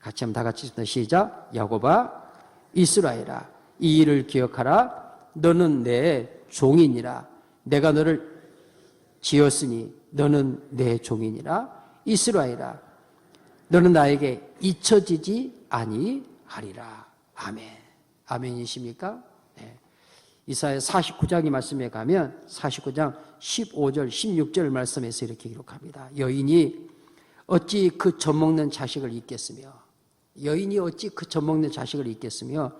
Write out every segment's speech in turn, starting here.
같이 한번 다 같이 읽습니다. 시작. 야곱아 이스라엘아 이 일을 기억하라. 너는 내 종이니라. 내가 너를 지었으니 너는 내 종이니라. 이스라엘아 너는 나에게 잊혀지지 아니하리라. 아멘. 아멘이십니까? 네. 이사야 49장의 말씀에 가면 49장 15절 16절 말씀에서 이렇게 기록합니다. 여인이 어찌 그 젖먹는 자식을 잊겠으며 여인이 어찌 그 젖먹는 자식을 잊겠으며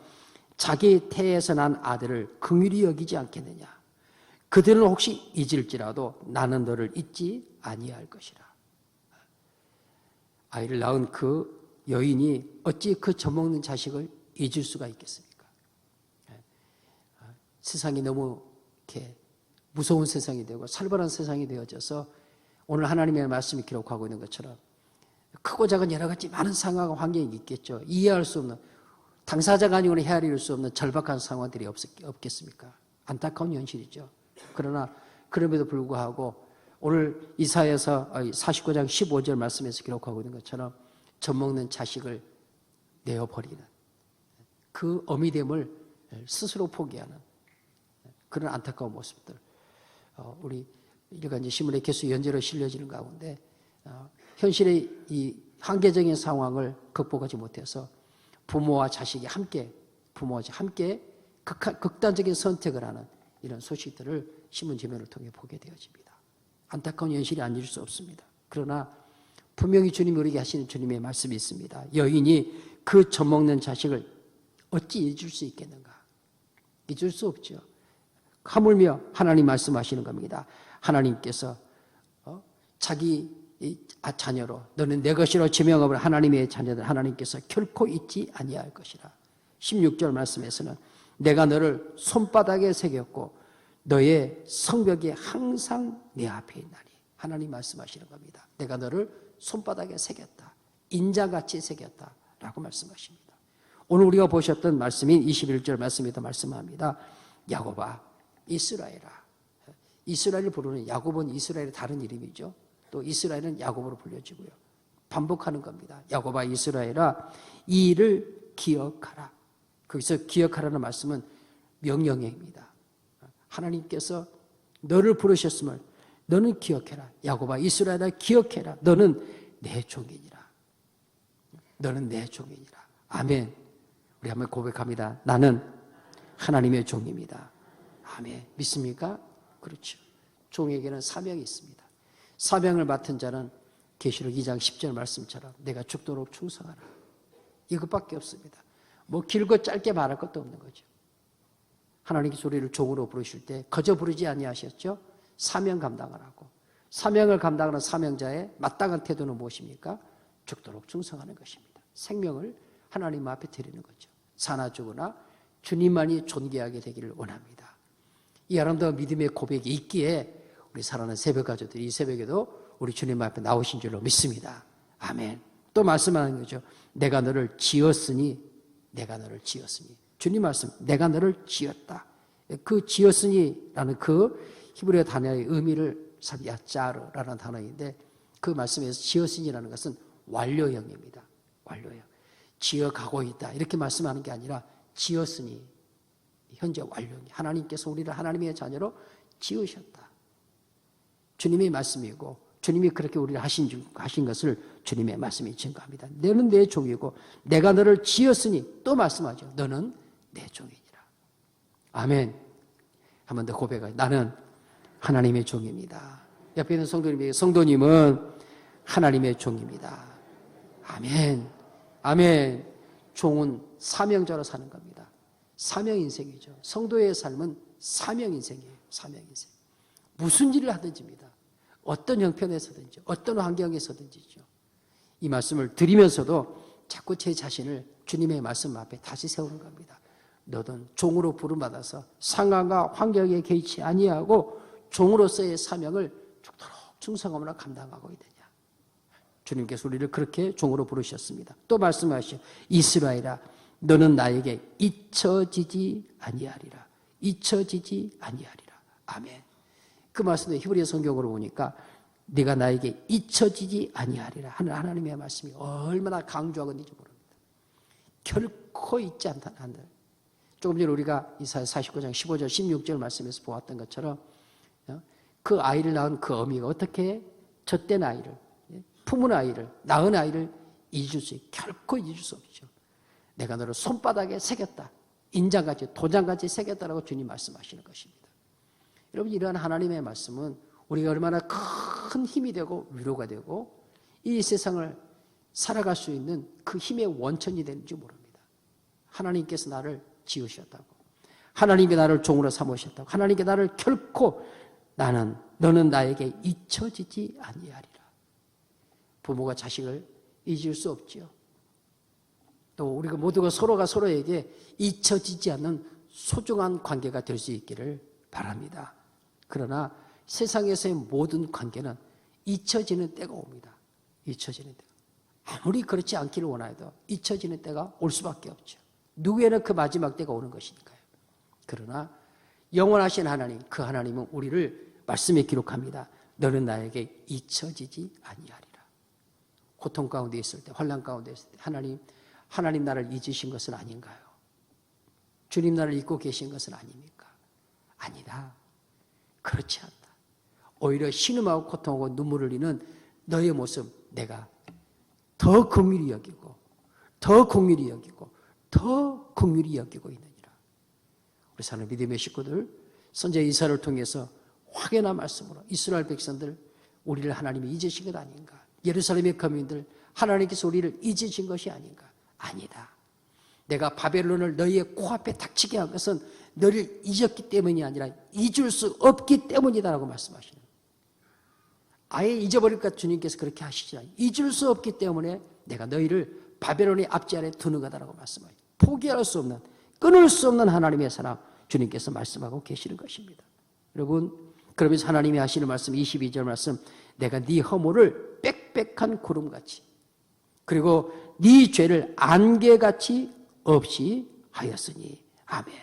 자기 태에서 난 아들을 긍휼히 여기지 않겠느냐. 그들은 혹시 잊을지라도 나는 너를 잊지 아니할 것이라. 아이를 낳은 그 여인이 어찌 그 젖먹는 자식을 잊을 수가 있겠습니까? 세상이 너무 이렇게 무서운 세상이 되고 살벌한 세상이 되어져서 오늘 하나님의 말씀이 기록하고 있는 것처럼 크고 작은 여러 가지 많은 상황과 환경이 있겠죠. 이해할 수 없는, 당사자가 아니고는 헤아릴 수 없는 절박한 상황들이 없겠습니까? 안타까운 현실이죠. 그러나 그럼에도 불구하고 오늘 이사야서 49장 15절 말씀에서 기록하고 있는 것처럼 젖먹는 자식을 내어버리는 그 어미됨을 스스로 포기하는 그런 안타까운 모습들, 우리 일간지 신문에 계속 연재로 실려지는 가운데 현실의 이 한계적인 상황을 극복하지 못해서 부모와 자식이 함께 극단적인 선택을 하는 이런 소식들을 신문 지면을 통해 보게 되어집니다. 안타까운 현실이 아닐 수 없습니다. 그러나 분명히 주님이 우리에게 하시는 주님의 말씀이 있습니다. 여인이 그 젖먹는 자식을 어찌 잊을 수 있겠는가? 잊을 수 없죠. 하물며 하나님 말씀하시는 겁니다. 하나님께서 자기 자녀로 너는 내 것이로 지명함을 하나님의 자녀들 하나님께서 결코 잊지 아니할 것이라. 16절 말씀에서는 내가 너를 손바닥에 새겼고 너의 성벽이 항상 내 앞에 있나니. 하나님 말씀하시는 겁니다. 내가 너를 손바닥에 새겼다. 인자같이 새겼다 라고 말씀하십니다. 오늘 우리가 보셨던 말씀인 21절 말씀에도 말씀합니다. 야곱아 이스라엘아. 이스라엘을 부르는 야곱은 이스라엘의 다른 이름이죠. 또 이스라엘은 야곱으로 불려지고요. 반복하는 겁니다. 야곱아 이스라엘아 이 일을 기억하라. 거기서 기억하라는 말씀은 명령형입니다. 하나님께서 너를 부르셨음을 너는 기억해라. 야곱아 이스라엘아 기억해라. 너는 내 종이니라. 너는 내 종이니라. 아멘. 우리 한번 고백합니다. 나는 하나님의 종입니다. 아멘. 믿습니까? 그렇죠. 종에게는 사명이 있습니다. 사명을 맡은 자는 계시록 2장 10절 말씀처럼 내가 죽도록 충성하라. 이것밖에 없습니다. 뭐 길고 짧게 말할 것도 없는 거죠. 하나님께서 우리를 종으로 부르실 때 거저 부르지 아니하셨죠? 사명 감당하라고. 사명을 감당하는 사명자의 마땅한 태도는 무엇입니까? 죽도록 충성하는 것입니다. 생명을 하나님 앞에 드리는 거죠. 사나 죽으나 주님만이 존귀하게 되기를 원합니다. 이 아름다운 믿음의 고백이 있기에 우리 사랑하는 새벽 가족들이 이 새벽에도 우리 주님 앞에 나오신 줄로 믿습니다. 아멘. 또 말씀하는 거죠. 내가 너를 지었으니 주님 말씀, 내가 너를 지었다. 그 지었으니라는 그 히브리어 단어의 의미를 야짜르라는 단어인데 그 말씀에서 지었으니라는 것은 완료형입니다. 완료형. 지어가고 있다. 이렇게 말씀하는 게 아니라 지었으니 현재 완료형. 하나님께서 우리를 하나님의 자녀로 지으셨다. 주님의 말씀이고 주님이 그렇게 우리를 하신 것을 주님의 말씀이 증거합니다. 너는 내 종이고 내가 너를 지었으니 또 말씀하죠. 너는 내 종이니라. 아멘. 한 번 더 고백하죠. 나는 하나님의 종입니다. 옆에 있는 성도님에게 성도님은 하나님의 종입니다. 아멘. 아멘. 종은 사명자로 사는 겁니다. 사명 인생이죠. 성도의 삶은 사명 인생이에요. 사명 인생. 무슨 일을 하든지입니다. 어떤 형편에서든지 어떤 환경에서든지죠. 이 말씀을 드리면서도 자꾸 제 자신을 주님의 말씀 앞에 다시 세우는 겁니다. 너는 종으로 부름받아서 상황과 환경에 개의치 아니하고 종으로서의 사명을 죽도록 충성함으로 감당하고 있느냐. 주님께서 우리를 그렇게 종으로 부르셨습니다. 또 말씀하시죠. 이스라엘아 너는 나에게 잊혀지지 아니하리라. 잊혀지지 아니하리라. 아멘. 그 말씀도 히브리 성경으로 보니까 네가 나에게 잊혀지지 아니하리라 하는 하나님의 말씀이 얼마나 강조하건지 모릅니다. 결코 잊지 않는다. 조금 전에 우리가 이사야 49장 15절 16절 말씀에서 보았던 것처럼 그 아이를 낳은 그 어미가 어떻게 젖된 아이를, 품은 아이를, 낳은 아이를 잊을 수, 결코 잊을 수 없죠. 내가 너를 손바닥에 새겼다. 인장같이 도장같이 새겼다라고 주님 말씀하시는 것입니다. 여러분, 이러한 하나님의 말씀은 우리가 얼마나 큰 힘이 되고 위로가 되고 이 세상을 살아갈 수 있는 그 힘의 원천이 되는지 모릅니다. 하나님께서 나를 지으셨다고, 하나님께 나를 종으로 삼으셨다고, 하나님께 나를 결코 너는 나에게 잊혀지지 아니하리라. 부모가 자식을 잊을 수 없지요. 또 우리가 모두가 서로가 서로에게 잊혀지지 않는 소중한 관계가 될 수 있기를 바랍니다. 그러나 세상에서의 모든 관계는 잊혀지는 때가 옵니다. 잊혀지는 때가. 아무리 그렇지 않기를 원하여도 잊혀지는 때가 올 수밖에 없죠. 누구에는 그 마지막 때가 오는 것이니까요. 그러나 영원하신 하나님, 그 하나님은 우리를 말씀에 기록합니다. 너는 나에게 잊혀지지 아니하리라. 고통 가운데 있을 때, 환난 가운데 있을 때 하나님 나를 잊으신 것은 아닌가요? 주님 나를 잊고 계신 것은 아닙니까? 아니다. 그렇지 않다. 오히려 신음하고 고통하고 눈물을 흘리는 너의 모습 내가 더 긍휼히 여기고 더 긍휼히 여기고 더 긍휼히 여기고 있느니라. 우리 사는 믿음의 식구들, 선지자 이사야를 통해서 확연한 말씀으로 이스라엘 백성들 우리를 하나님이 잊으신 것 아닌가? 예루살렘의 거민들 하나님께서 우리를 잊으신 것이 아닌가? 아니다. 내가 바벨론을 너희의 코앞에 닥치게 한 것은 너를 잊었기 때문이 아니라 잊을 수 없기 때문이다라고 말씀하시는 거예요. 아예 잊어버릴까 주님께서 그렇게 하시지 않아요. 잊을 수 없기 때문에 내가 너희를 바벨론의 앞지 아래 두는 거다라고 말씀하세요. 포기할 수 없는, 끊을 수 없는 하나님의 사랑 주님께서 말씀하고 계시는 것입니다. 여러분, 그러면서 하나님이 하시는 말씀 22절 말씀, 내가 네 허물을 빽빽한 구름같이 그리고 네 죄를 안개같이 없이 하였으니 아멘.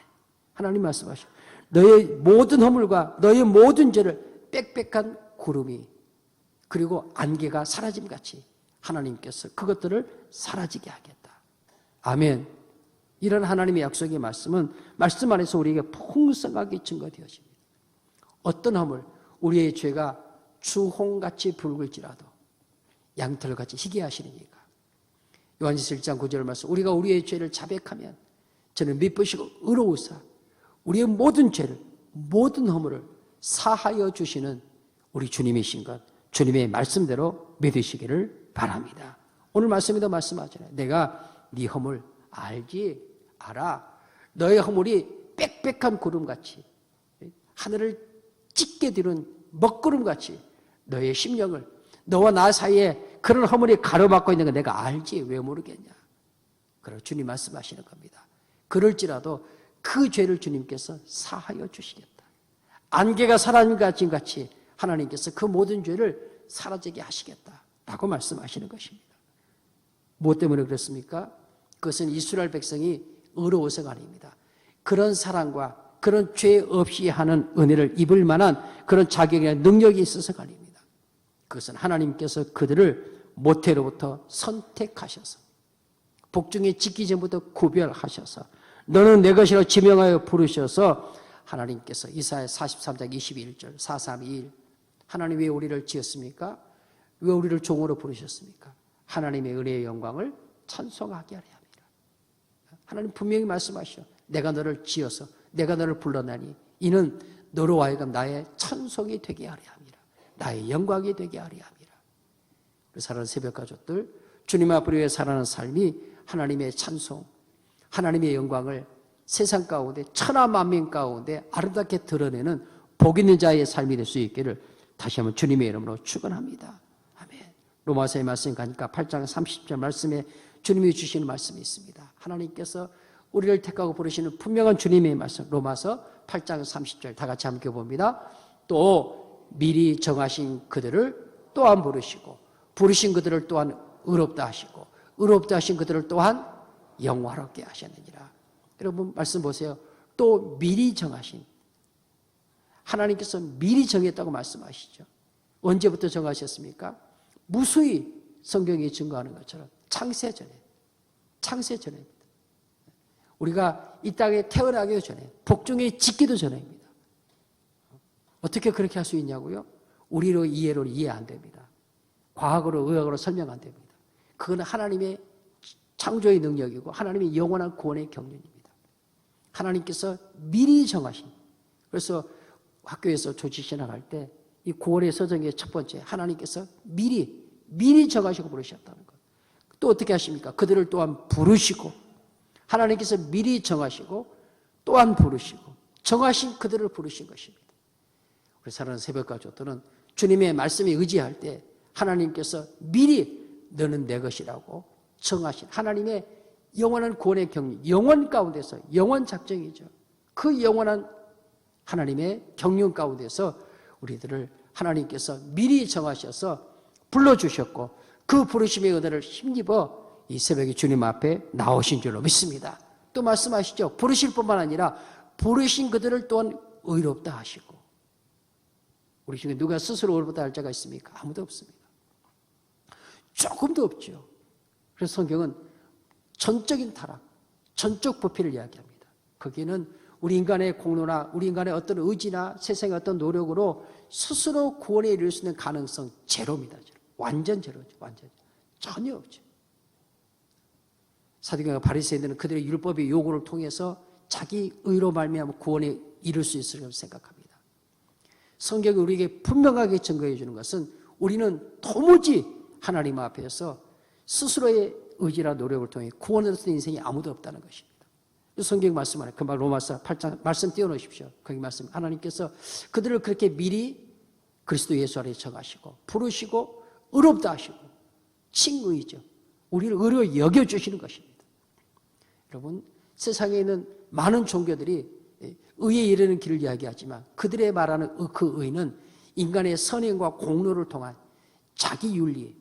하나님 말씀하시고 너의 모든 허물과 너의 모든 죄를 빽빽한 구름이 그리고 안개가 사라짐같이 하나님께서 그것들을 사라지게 하겠다. 아멘. 이런 하나님의 약속의 말씀은 말씀 안에서 우리에게 풍성하게 증거되어집니다. 어떤 허물, 우리의 죄가 주홍같이 붉을지라도 양털같이 희게 하시느니까. 요한일서 1장 9절 말씀, 우리가 우리의 죄를 자백하면 저는 미쁘시고 의로우사 우리의 모든 죄를, 모든 허물을 사하여 주시는 우리 주님이신 것, 주님의 말씀대로 믿으시기를 바랍니다. 오늘 말씀에도 말씀하잖아요. 내가 네 허물 알아. 너의 허물이 빽빽한 구름같이 하늘을 찢게 되는 먹구름같이 너의 심령을, 너와 나 사이에 그런 허물이 가로막고 있는 거 내가 알지 왜 모르겠냐. 그리고 주님 말씀하시는 겁니다. 그럴지라도 그 죄를 주님께서 사하여 주시겠다. 안개가 사라진 것 같이 하나님께서 그 모든 죄를 사라지게 하시겠다라고 말씀하시는 것입니다. 무엇 때문에 그렇습니까? 그것은 이스라엘 백성이 의로워서가 아닙니다. 그런 사랑과 그런 죄 없이 하는 은혜를 입을 만한 그런 자격이나 능력이 있어서가 아닙니다. 그것은 하나님께서 그들을 모태로부터 선택하셔서 복중에 짓기 전부터 구별하셔서 너는 내 것이라고 지명하여 부르셔서 하나님께서 이사야 43장 21절 4321 하나님 왜 우리를 지었습니까? 왜 우리를 종으로 부르셨습니까? 하나님의 은혜의 영광을 찬송하게 하려 합니다. 하나님 분명히 말씀하시죠. 내가 너를 지어서 내가 너를 불러나니 이는 너로 하여금 나의 찬송이 되게 하려 합니다. 나의 영광이 되게 하려 합니다. 사랑하는 새벽 가족들, 주님 앞으로 살아가는 삶이 하나님의 찬송, 하나님의 영광을 세상 가운데 천하 만민 가운데 아름답게 드러내는 복 있는 자의 삶이 될 수 있기를 다시 한번 주님의 이름으로 축원합니다. 아멘. 로마서의 말씀 가니까 8장 30절 말씀에 주님이 주시는 말씀이 있습니다. 하나님께서 우리를 택하고 부르시는 분명한 주님의 말씀, 로마서 8장 30절 다 같이 함께 봅니다. 또 미리 정하신 그들을 또한 부르시고 부르신 그들을 또한 의롭다 하시고 의롭다 하신 그들을 또한 영화롭게 하셨느니라. 여러분 말씀 보세요. 또 미리 정하신, 하나님께서 미리 정했다고 말씀하시죠. 언제부터 정하셨습니까? 무수히 성경이 증거하는 것처럼 창세전에 우리가 이 땅에 태어나기 전에, 복중에 짓기도 전에입니다. 어떻게 그렇게 할 수 있냐고요? 우리로 이해로 이해 안 됩니다. 과학으로 의학으로 설명 안 됩니다. 그건 하나님의 창조의 능력이고 하나님의 영원한 구원의 경륜입니다. 하나님께서 미리 정하신, 그래서 학교에서 조직신학할 때 이 구원의 서정의 첫 번째, 하나님께서 미리 정하시고 부르셨다는 것. 또 어떻게 하십니까? 그들을 또한 부르시고, 하나님께서 미리 정하시고 또한 부르시고, 정하신 그들을 부르신 것입니다. 우리 사랑하는 새벽가족들은 주님의 말씀에 의지할 때 하나님께서 미리 너는 내 것이라고 정하신 하나님의 영원한 구원의 경륜, 영원 가운데서, 영원 작정이죠. 그 영원한 하나님의 경륜 가운데서 우리들을 하나님께서 미리 정하셔서 불러주셨고, 그 부르심의 은혜를 힘입어 이 새벽에 주님 앞에 나오신 줄로 믿습니다. 또 말씀하시죠. 부르실 뿐만 아니라 부르신 그들을 또한 의롭다 하시고. 우리 중에 누가 스스로 의롭다 할 자가 있습니까? 아무도 없습니다. 조금도 없죠. 그래서 성경은 전적인 타락, 전적 부패를 이야기합니다. 거기에는 우리 인간의 공로나 우리 인간의 어떤 의지나 세상의 어떤 노력으로 스스로 구원에 이를 수 있는 가능성 제로입니다. 제로. 완전 제로죠. 완전 전혀 없죠. 사도행전 바리새인들은 그들의 율법의 요구를 통해서 자기 의로 말미암아 구원에 이룰 수 있을 것을 생각합니다. 성경이 우리에게 분명하게 증거해 주는 것은 우리는 도무지 하나님 앞에서 스스로의 의지나 노력을 통해 구원을 얻는 인생이 아무도 없다는 것입니다. 성경 말씀하네. 금방 로마서 8장 말씀 띄워놓으십시오. 거기 말씀, 하나님께서 그들을 그렇게 미리 그리스도 예수 안에 정하시고 부르시고 의롭다 하시고 칭의죠. 우리를 의로 여겨주시는 것입니다. 여러분, 세상에 있는 많은 종교들이 의에 이르는 길을 이야기하지만 그들의 말하는 그 의는 인간의 선행과 공로를 통한 자기 윤리,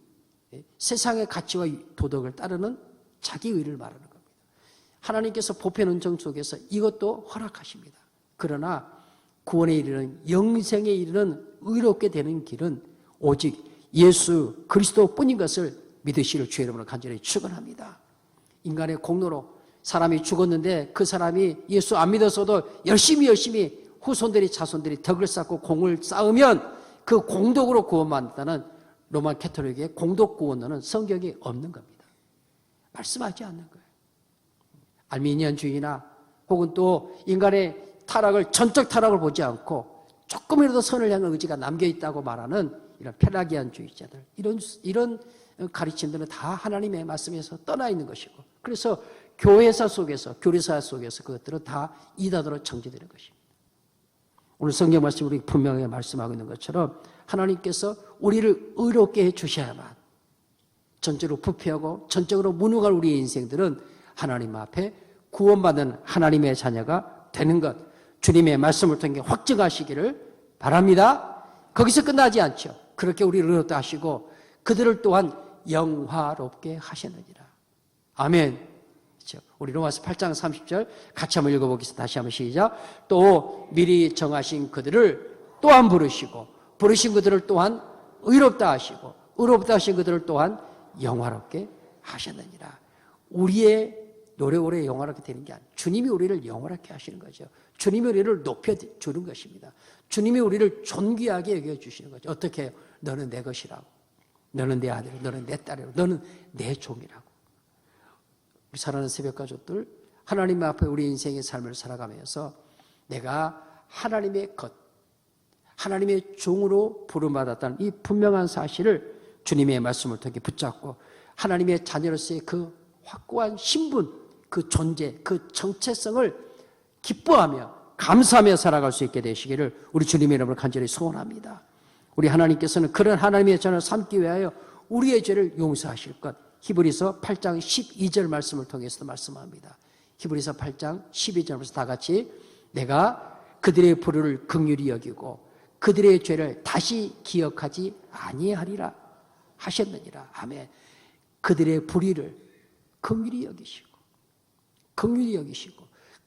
세상의 가치와 도덕을 따르는 자기 의를 말하는 겁니다. 하나님께서 보편 은총 속에서 이것도 허락하십니다. 그러나 구원에 이르는, 영생에 이르는 의롭게 되는 길은 오직 예수 그리스도뿐인 것을 믿으시를 주의 이름으로 간절히 축원합니다. 인간의 공로로 사람이 죽었는데 그 사람이 예수 안 믿었어도 열심히 후손들이 자손들이 덕을 쌓고 공을 쌓으면 그 공덕으로 구원받는다는 로마 캐톨릭의 공덕 구원론은 성경에 없는 겁니다. 말씀하지 않는 거예요. 알미니안주의나 혹은 또 인간의 타락을, 전적 타락을 보지 않고 조금이라도 선을 향한 의지가 남겨있다고 말하는 이런 펠라기안주의자들, 이런 가르침들은 다 하나님의 말씀에서 떠나 있는 것이고, 그래서 교회사 속에서, 교리사 속에서 그것들은 다 이단으로 정지되는 것입니다. 오늘 성경 말씀 우리 분명하게 말씀하고 있는 것처럼 하나님께서 우리를 의롭게 해주셔야만, 전적으로 부패하고 전적으로 무능한 우리의 인생들은 하나님 앞에 구원받는 하나님의 자녀가 되는 것, 주님의 말씀을 통해 확증하시기를 바랍니다. 거기서 끝나지 않죠. 그렇게 우리를 의롭다 하시고 그들을 또한 영화롭게 하셨느니라. 아멘. 그렇죠. 우리 로마서 8장 30절 같이 한번 읽어보겠습니다. 다시 한번 시작. 또 미리 정하신 그들을 또한 부르시고 부르신 그들을 또한 의롭다 하시고 의롭다 하신 그들을 또한 영화롭게 하셨느니라. 우리의 노력으로 영화롭게 되는 게 아니에요. 주님이 우리를 영화롭게 하시는 거죠. 주님이 우리를 높여주는 것입니다. 주님이 우리를 존귀하게 여겨주시는 거죠. 어떻게 해요? 너는 내 것이라고. 너는 내 아들, 너는 내 딸이라고. 너는 내 종이라고. 우리 사랑하는 새벽가족들, 하나님 앞에 우리 인생의 삶을 살아가면서 내가 하나님의 것, 하나님의 종으로 부름받았다는 이 분명한 사실을 주님의 말씀을 통해 붙잡고 하나님의 자녀로서의 그 확고한 신분, 그 존재, 그 정체성을 기뻐하며 감사하며 살아갈 수 있게 되시기를 우리 주님의 이름으로 간절히 소원합니다. 우리 하나님께서는 그런 하나님의 자녀를 삼기 위하여 우리의 죄를 용서하실 것, 히브리서 8장 12절 말씀을 통해서도 말씀합니다. 히브리서 8장 12절에서 다 같이 내가 그들의 불의를 긍휼히 여기고 그들의 죄를 다시 기억하지 아니하리라 하셨느니라. 아멘. 그들의 불의를 긍휼히 여기시고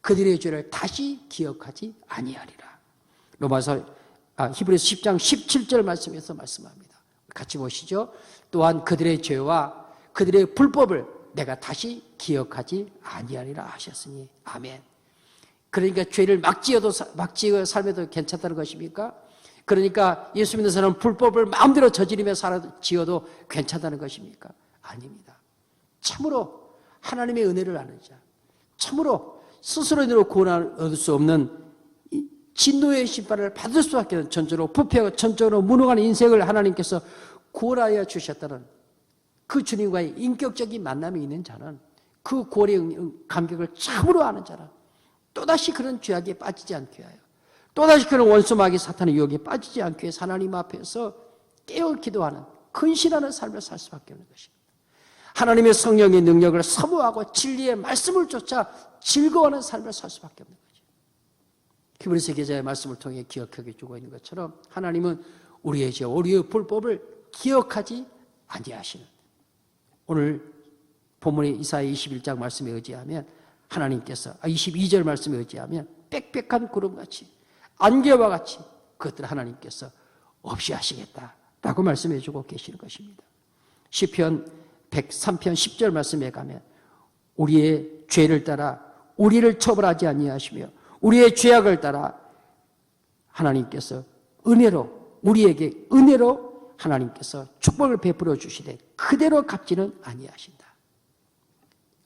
그들의 죄를 다시 기억하지 아니하리라. 히브리서 10장 17절 말씀에서 말씀합니다. 같이 보시죠. 또한 그들의 죄와 그들의 불법을 내가 다시 기억하지 아니하리라 하셨으니 아멘. 그러니까 죄를 막 지어 삶에도 괜찮다는 것입니까? 그러니까 예수 믿는 사람은 불법을 마음대로 저지르며 지어도 괜찮다는 것입니까? 아닙니다. 참으로 하나님의 은혜를 아는 자, 참으로 스스로 인으로 구원 얻을 수 없는 진노의 심판을 받을 수밖에 없는 전적으로 부패하고 전적으로 무능한 인생을 하나님께서 구원하여 주셨다는 그 주님과의 인격적인 만남이 있는 자는, 그 구원의 감격을 참으로 아는 자는 또다시 그런 죄악에 빠지지 않게 하여, 또다시 그런 원수마귀 사탄의 유혹에 빠지지 않게 해서 하나님 앞에서 깨어 기도하는 근신하는 삶을 살 수밖에 없는 것입니다. 하나님의 성령의 능력을 사모하고 진리의 말씀을 쫓아 즐거워하는 삶을 살 수밖에 없는 거죠. 히브리서 기자의 말씀을 통해 기억하게 주고 있는 것처럼 하나님은 우리의 죄, 우리의 불법을 기억하지 아니하시는, 오늘 본문의 이사야 21장 말씀에 의지하면 하나님께서 22절 말씀에 의지하면 빽빽한 구름같이 안개와 같이 그것들을 하나님께서 없이 하시겠다라고 말씀해 주고 계시는 것입니다. 시편 103편 10절 말씀에 가면 우리의 죄를 따라 우리를 처벌하지 아니하시며 우리의 죄악을 따라 하나님께서 은혜로, 우리에게 은혜로 하나님께서 축복을 베풀어 주시되 그대로 갚지는 아니하신다.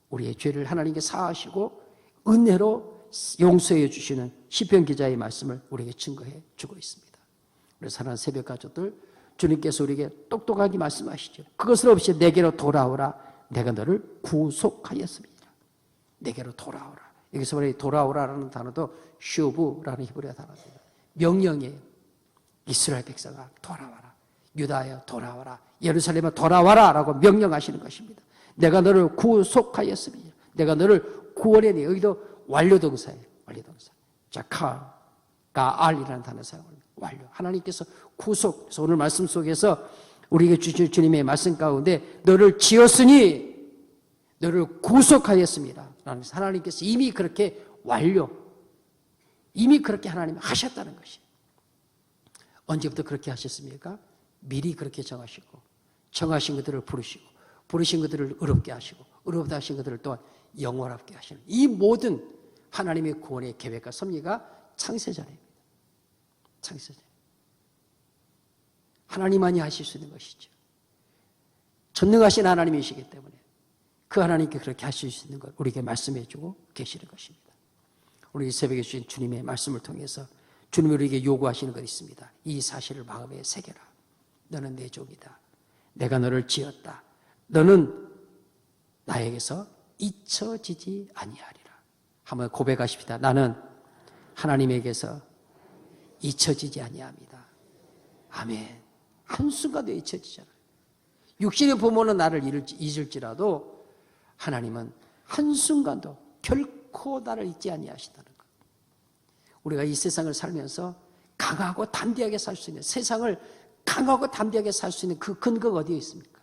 우리의 죄를 하나님께 사하시고 은혜로 용서해 주시는 시편 기자의 말씀을 우리에게 증거해 주고 있습니다. 우리 사랑하는 새벽 가족들, 주님께서 우리에게 똑똑하게 말씀하시죠. 그것을 없이 내게로 돌아오라. 내가 너를 구속하였습니다. 내게로 돌아오라. 여기서 말해 돌아오라라는 단어도 슈브라는 히브리어 단어입니다. 명령이에요. 이스라엘 백성아 돌아와라. 유다여 돌아와라. 예루살렘아 돌아와라 라고 명령하시는 것입니다. 내가 너를 구속하였습니다. 내가 너를 구원해내. 여기도 완료동사예요. 완료동사. 자, 가알이라는 단어 사용합니다. 완료. 하나님께서 구속. 그래서 오늘 말씀 속에서 우리에게 주신 주님의 말씀 가운데 너를 지었으니 너를 구속하였습니다. 하나님께서 이미 그렇게 완료. 이미 그렇게 하나님 하셨다는 것이에요. 언제부터 그렇게 하셨습니까? 미리 그렇게 정하시고 정하신 것들을 부르시고 부르신 것들을 의롭게 하시고 의롭다 하신 것들을 또한 영원하게 하시는 이 모든 하나님의 구원의 계획과 섭리가 창세전입니다. 창세전. 하나님만이 하실 수 있는 것이죠. 전능하신 하나님이시기 때문에 그 하나님께 그렇게 하실 수 있는 것 우리에게 말씀해 주고 계시는 것입니다. 오늘 이 새벽에 주신 주님의 말씀을 통해서 주님이 우리에게 요구하시는 것이 있습니다. 이 사실을 마음에 새겨라. 너는 내 종이다. 내가 너를 지었다. 너는 나에게서 잊혀지지 아니하리라. 한번 고백하십시다. 나는 하나님에게서 잊혀지지 아니합니다. 아멘. 한순간도 잊혀지잖아요. 육신의 부모는 나를 잊을지라도 하나님은 한순간도 결코 나를 잊지 아니하신다는 것. 우리가 이 세상을 살면서 강하고 담대하게 살 수 있는, 세상을 강하고 담대하게 살 수 있는 그 근거가 어디에 있습니까?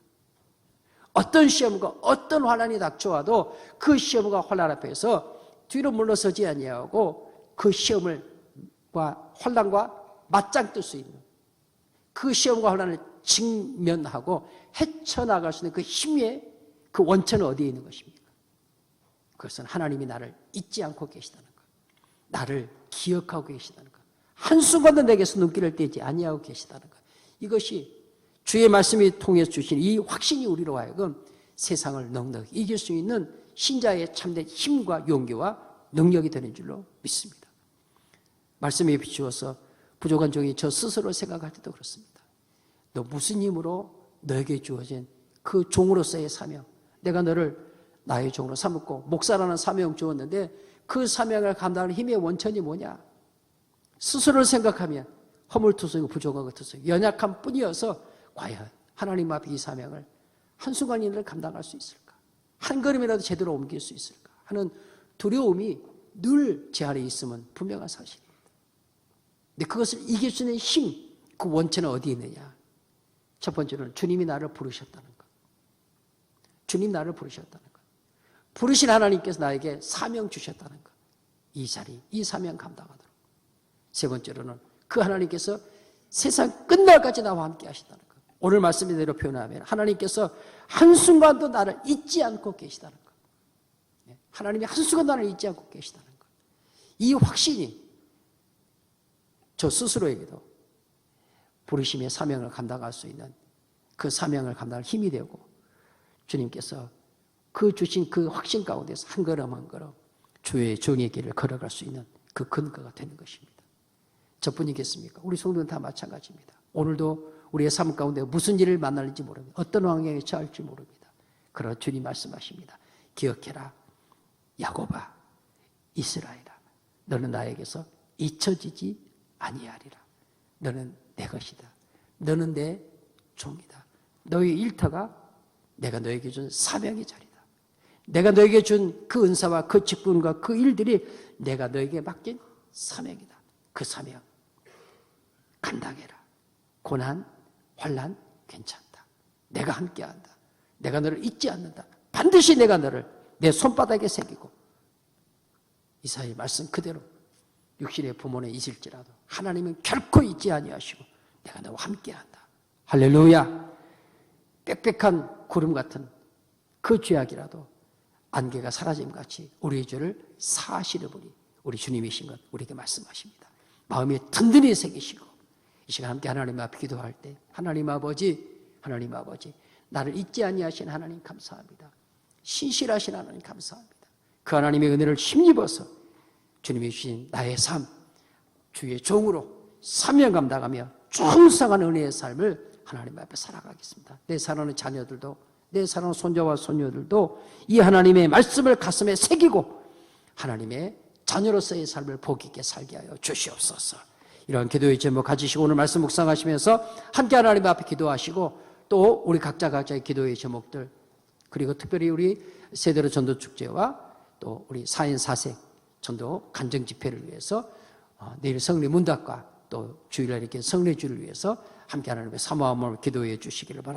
어떤 시험과 어떤 환난이 닥쳐와도 그 시험과 환난 앞에서 뒤로 물러서지 아니하고 그 시험과 환난과 맞짱 뜰 수 있는, 그 시험과 환난을 직면하고 헤쳐나갈 수 있는 그 힘의 그 원천은 어디에 있는 것입니까? 그것은 하나님이 나를 잊지 않고 계시다는 것, 나를 기억하고 계시다는 것, 한순간도 내게서 눈길을 떼지 아니하고 계시다는 것, 이것이 주의 말씀이 통해 주신 이 확신이 우리로 하여금 세상을 넉넉히 이길 수 있는 신자의 참된 힘과 용기와 능력이 되는 줄로 믿습니다. 말씀에 비추어서 부족한 종이 저 스스로 생각할 때도 그렇습니다. 너 무슨 힘으로 너에게 주어진 그 종으로서의 사명, 내가 너를 나의 종으로 삼고 목사라는 사명 주었는데 그 사명을 감당하는 힘의 원천이 뭐냐? 스스로를 생각하면 허물투성이고 부족하고 투성이 연약한 뿐이어서 과연 하나님 앞에 이 사명을 한순간이라도 감당할 수 있을까? 한 걸음이라도 제대로 옮길 수 있을까? 하는 두려움이 늘 제 안에 있으면 분명한 사실입니다. 근데 그것을 이길 수 있는 힘, 그 원천은 어디에 있느냐? 첫 번째로는 주님이 나를 부르셨다는 것. 주님 나를 부르셨다는 것. 부르신 하나님께서 나에게 사명 주셨다는 것. 이 자리, 이 사명 감당하도록. 세 번째로는 그 하나님께서 세상 끝날까지 나와 함께 하신다는 것. 오늘 말씀대로 표현하면 하나님께서 한순간도 나를 잊지 않고 계시다는 것. 하나님이 한순간도 나를 잊지 않고 계시다는 것. 이 확신이 저 스스로에게도 부르심의 사명을 감당할 수 있는 그 사명을 감당할 힘이 되고 주님께서 그 주신 그 확신 가운데서 한 걸음 한 걸음 주의 정의 길을 걸어갈 수 있는 그 근거가 되는 것입니다. 저뿐이겠습니까? 우리 성도는 다 마찬가지입니다. 오늘도 우리의 삶 가운데 무슨 일을 만날지 모릅니다. 어떤 환경에 처할지 모릅니다. 그러나 주님 말씀하십니다. 기억해라. 야곱아, 이스라엘아, 너는 나에게서 잊혀지지 아니하리라. 너는 내 것이다. 너는 내 종이다. 너의 일터가 내가 너에게 준 사명의 자리다. 내가 너에게 준 그 은사와 그 직분과 그 일들이 내가 너에게 맡긴 사명이다. 그 사명 감당해라. 고난, 환난 괜찮다. 내가 함께한다. 내가 너를 잊지 않는다. 반드시 내가 너를 내 손바닥에 새기고 이사야의 말씀 그대로 육신의 부모는 잊을지라도 하나님은 결코 잊지 아니하시고 내가 너와 함께한다. 할렐루야. 빽빽한 구름 같은 그 죄악이라도 안개가 사라짐같이 우리의 죄를 사하시는 분이 우리 주님이신 것 우리에게 말씀하십니다. 마음에 든든히 새기시고 이 시간 함께 하나님 앞에 기도할 때 하나님 아버지 나를 잊지 아니하신 하나님 감사합니다. 신실하신 하나님 감사합니다. 그 하나님의 은혜를 힘입어서 주님이 주신 나의 삶 주의 종으로 사명 감당하며 충성한 은혜의 삶을 하나님 앞에 살아가겠습니다. 내 사랑하는 자녀들도 내 사랑하는 손자와 손녀들도 이 하나님의 말씀을 가슴에 새기고 하나님의 자녀로서의 삶을 복 있게 살게 하여 주시옵소서. 이런 기도의 제목 가지시고 오늘 말씀 묵상하시면서 함께 하나님 앞에 기도하시고 또 우리 각자의 기도의 제목들 그리고 특별히 우리 세대로 전도 축제와 또 우리 4인 4색 전도 간증 집회를 위해서 내일 성리 문답과 또 주일날 이렇게 성례주를 위해서 함께 하나님의 사모함을 기도해 주시기를 바랍니다.